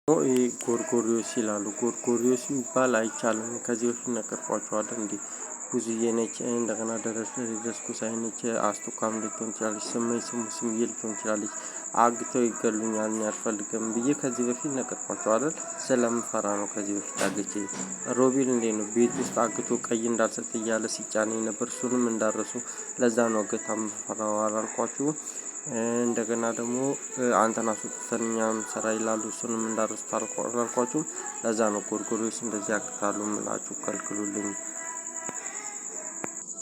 ጎርጎሪዮስ ይላሉ። ጎርጎሪዮስ የሚባል አይቻልም። ከዚህ በፊት ነገርኳቸዋለሁ እንዴ ብዙዬ ነች። እንደገና ደረስ ኩሳይ ነች። አስቱካም ልትሆን ትችላለች። ስመኝ ስሙዬ ልትሆን ትችላለች። አግተው ይገሉኛል እኔ አልፈልግም ብዬ ከዚህ በፊት ነገርኳቸው አይደል? ስለምፈራ ነው። ከዚህ በፊት አግቼ ሮቤል እንዴት ነው ቤት ውስጥ አግቶ ቀይ እንዳልሰጥ እያለ ሲጫነኝ ነበር። እሱንም እንዳረሱ ለዛ ነው እገታ የምፈራው አላልኳችሁም? እንደገና ደግሞ አንተን አስወጥተን እኛም ስራ ይላሉ። እሱንም እንዳረሱት አላልኳችሁም? ለዛ ነው ጎርጎሪዮስ እንደዚህ ያቅታሉ የምላችሁ ከልክሉልኝ።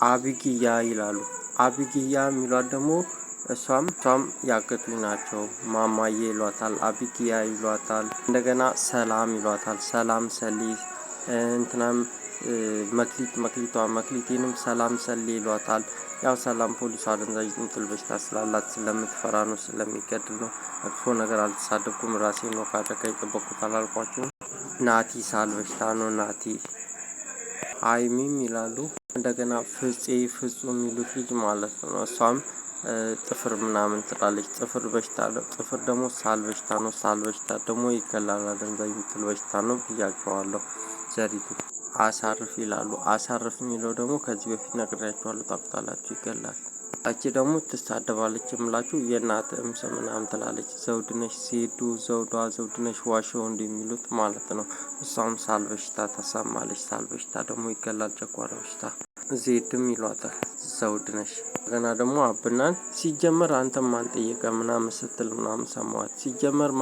አቢጊያ ይላሉ። አቢጊያ የሚሏት ደግሞ እሷም ያገቱኝ ናቸው። ማማዬ ይሏታል። አቢጊያ ይሏታል። እንደገና ሰላም ይሏታል። ሰላም ሰሊ እንትናም መክሊቴንም ሰላም ሰሊ ይሏታል። ያው ሰላም ፖሊስ አደንዛዥ ጥንጥል በሽታ ስላላት ስለምትፈራ ነው፣ ስለሚገድል ነው። መጥፎ ነገር አልተሳደብኩም። ራሴን ነው ካደጋ የጠበቁት አላልኳችሁም? ናቲ ሳል በሽታ ነው። ናቲ ሀይሚም ይላሉ። እንደገና ፍጹም የሚሉት ልጅ ማለት ነው። እሷም ጥፍር ምናምን ትላለች። ጥፍር በሽታ አለው። ጥፍር ደግሞ ሳል በሽታ ነው። ሳል በሽታ ደግሞ ይገላል። አደንዛዥ ጥንጥል በሽታ ነው ብያቸዋለሁ። ዘሪቱ አሳርፍ ይላሉ። አሳርፍ የሚለው ደግሞ ከዚህ በፊት ነግሬያችኋለሁ። ታውቁታላችሁ። ይገላል። እቺ ደግሞ ትሳደባለች የምላችሁ የእናትም ስም ምናምን ትላለች። ዘውድነሽ ሲሄዱ ዘውድነሽ ዋሸው እንደሚሉት ማለት ነው። እሷም ሳል በሽታ ተሰማለች። ሳል በሽታ ደግሞ ይገላል። ጨጓራ በሽታ ዜድም ይሏታል። ዘውድነሽ ገና ደግሞ አብናን ሲጀመር አንተም ማን ጠየቀ ምናምን ስትል ምናምን ሰማዋት። ሲጀመር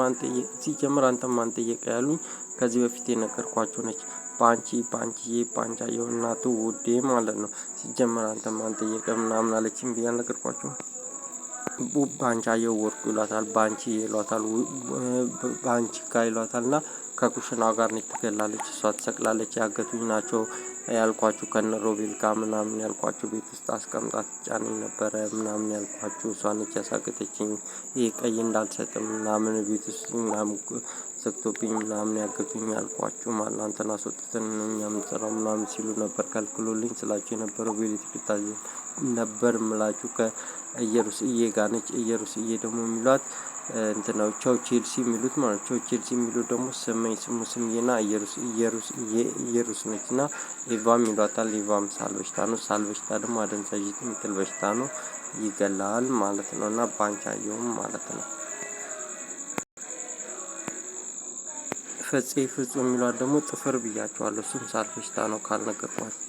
አንተም ማን ጠየቀ ያሉኝ ከዚህ በፊት የነገርኳችሁ ነች። ባንቻየሁ እናቱ ውዴ ማለት ነው። ሲጀመር አንተም ማን ጠየቀ ምናምን አለችኝ ብዬ አልነገርኳችሁም? ባንቻየሁ ወርቁ ይሏታል። ባንቺ ይሏታል። ባንቺካ ይሏታል። እና ከኩሽናው ጋር ነው ትገላለች። እሷ ትሰቅላለች። ያገቱኝ ናቸው ያልኳችሁ ከነ ሮቤል ጋር ምናምን ያልኳችሁ ቤት ውስጥ አስቀምጣት ጫነኝ ነበረ ምናምን ያልኳችሁ እሷ ነች ያሳገተችኝ። ይሄ ቀይ እንዳልሰጥም ምናምን ቤት ውስጥ ምናምን ዘግቶብኝ ምናምን ያገቱኝ ያልኳችሁ ማለት አንተን አስወጥተን እኛ የምንሰራው ምናምን ሲሉ ነበር። ከልክሎልኝ ስላችሁ የነበረው ቤት ታዘን ነበር ምላችሁ ከኢየሩስዬ ጋር ነች። ኢየሩስዬ ደግሞ የሚሏት እንትናው ቻው ቼልሲ የሚሉት ማለት ቻው ቼልሲ የሚሉት ደግሞ ስምዬና ኢየሩስ ነችና ኤቫም ይሏታል። ኤቫም ሳል በሽታ ነው። ሳል በሽታ ደግሞ አደንዛዥ ጥንጥል በሽታ ነው፣ ይገላል ማለት ነው። እና ባንቻየሁም ማለት ነው። ፍጹም የሚሏት ደግሞ ጥፍር ብያቸዋለሁ። እሱም ሳል በሽታ ነው ካልነገርኳችሁ።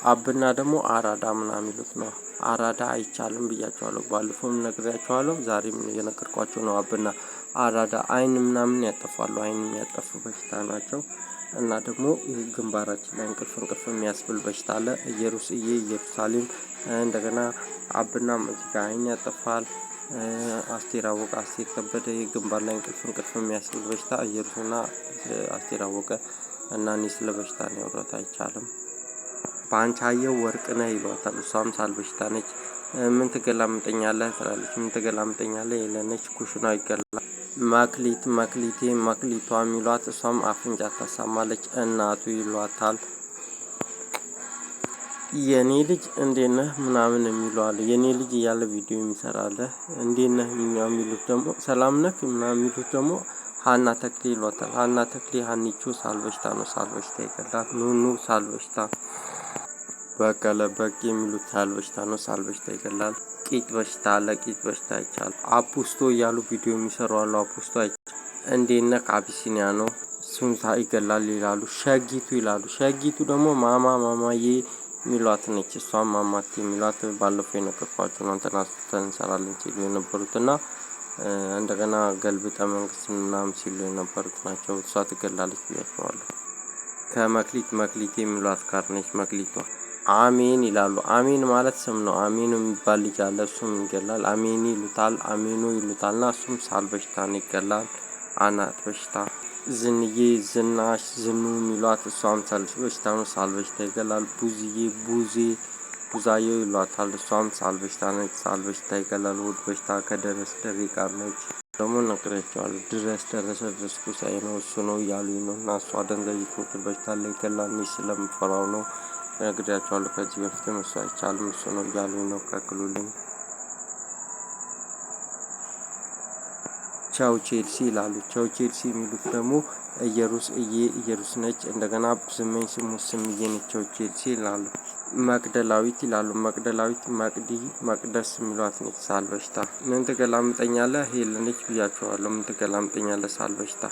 አብና ደግሞ አራዳ ምናምን የሚሉት ነው። አራዳ አይቻልም ብያቸዋለሁ። ባለፈውም ነግሬያቸዋለሁ። ዛሬም እየነገርኳቸው ነው። አብና አራዳ አይን ምናምን ያጠፋሉ። አይን የሚያጠፉ በሽታ ናቸው። እና ደግሞ ግንባራችን ላይ እንቅልፍ የሚያስብል በሽታ አለ። ኢየሩሳሌም እንደገና አብናም እዚህ ጋር አይን ያጠፋል። አስቴር አወቀ፣ አስቴር ከበደ የግንባር ላይ እንቅልፍ የሚያስብል በሽታ ኢየሩስና አስቴር አወቀ እና እኔ ስለ በሽታ ነው ያወራሁት። አይቻልም። ባንቻየሁ ወርቅነህ ይሏታል። እሷም ሳል በሽታ ነች። ምን ትገላምጠኛለህ ትላለች። ምን ትገላምጠኛለህ የለነች። ኩሽና ይገላል። መክሊቷ የሚሏት እሷም አፍንጫ ታሳማለች። እናቱ ይሏታል። የኔ ልጅ እንዴት ነህ ምናምን የሚሉ አለ። የኔ ልጅ እያለ ቪዲዮ የሚሰራለ እንዴት ነህ የሚሉት ደግሞ ሰላም ነህ ምናምን የሚሉት ደግሞ ሀና ተክሌ ይሏታል። ሀና ተክሌ ሀኒቾ ሳል በሽታ ነው። ሳል በሽታ ይገላል። ኑኑ ሳል በሽታ፣ በቀለ በቂ የሚሉት ሳል በሽታ ነው። ሳል በሽታ ይገላል። ቂጥ በሽታ አለ። ቂጥ በሽታ አይቻልም። አፑስቶ እያሉ ቪዲዮ የሚሰሩ አሉ። አፑስቶ አይቻልም። እንዴት ነህ አቢሲኒያ ነው። እሱን ይገላል ይላሉ። ሸጊቱ ይላሉ። ሸጊቱ ደግሞ ማማዬ የሚሏት ነች። እሷም ማማት የሚሏት ባለፈው የነገርኳችሁ ነው። እንትና እንሰራለን ሲሉ የነበሩት እና እንደገና ገልብጠ መንግስት ምናምን ሲሉ የነበሩት ናቸው። እሷ ትገላለች ብያቸዋለሁ። ከመክሊት የሚሏት ጋር ነች። መክሊቷ አሜን ይላሉ። አሜን ማለት ስም ነው። አሜኑ የሚባል ልጅ አለ። እሱም ይገላል። አሜኒ ይሉታል። አሜኑ ይሉታልና እሱም ሳል በሽታን ይገላል። አናት በሽታ ዝንዬ፣ ዝናሽ፣ ዝኑ የሚሏት እሷም ሳል በሽታ ነው። ሳል በሽታ ይገላል። ቡዛየው ይሏታል። እሷም ሳል በሽታ ነች። ሳል በሽታ ይገላል። ሆድ በሽታ ከደረስ ደሬ ጋር ነች። ደግሞ ነግሬያቸዋለሁ። ድረስ ኩሳዬ ነው እሱ ነው እያሉኝ ነው። እና እሷ አደንዛዥ ጥንጥል በሽታ ላይ ይገላል። እኔ ስለምፈራው ነው ነግሬያቸዋለሁ። ከዚህ በፊትም እሱ አይቻልም እሱ ነው እያሉኝ ነው። ከልክሉልኝ። ቻው ቼልሲ ይላሉ። ቻው ቼልሲ የሚሉት ደግሞ ኢየሩስ ነች። እንደገና ስመኝ ስምዬ ነች። ቻው ቼልሲ ይላሉ። መቅደላዊት ይላሉ። መቅደላዊት መቅደስ የሚሏት ነች። ሳልበሽታ ምን ትገላምጠኛለህ ሄለነች ብያቸዋለሁ። ምን ትገላምጠኛለህ ሳልበሽታ።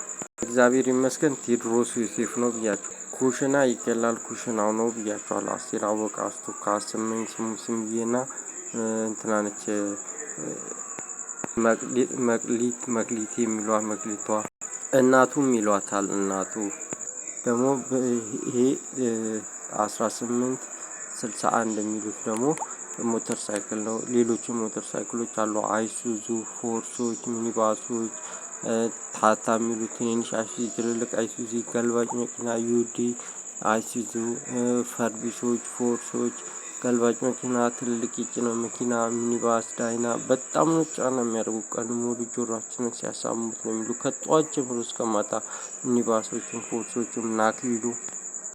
እግዚአብሔር ይመስገን ቴዎድሮስ ዮሴፍ ነው ብያቸው። ኩሽና ይገላል ኩሽናው ነው ብያቸዋለሁ። አስቴር አወቀ አስቱካ ስመኝ ስምዬና እንትና ነች። መቅሊት የሚሏት መቅሊቷ እናቱም ይሏታል። እናቱ ደግሞ ይሄ 1861 የሚሉት ደግሞ ሞተር ሳይክል ነው። ሌሎችም ሞተር ሳይክሎች አሉ። አይሱዙ ፎርሶች ሚኒባሶች ታታ የሚሉት ትንንሽ አይሱዙ ትልልቅ አይሱዙ ገልባጭ መኪና ዩዲ አይሱዙ ፈርቢሶች ፎርሶች ገልባጭ መኪና ትልልቅ የጭነት መኪና ሚኒባስ ዳይና በጣም ነው ጫና የሚያደርጉት። ቀን ሙሉ ጆሯችንን ሲያሳሙት ነው የሚሉ ከጧት ጀምሮ እስከ ማታ ሚኒባሶችም ፎርሶችም ናክሊሉ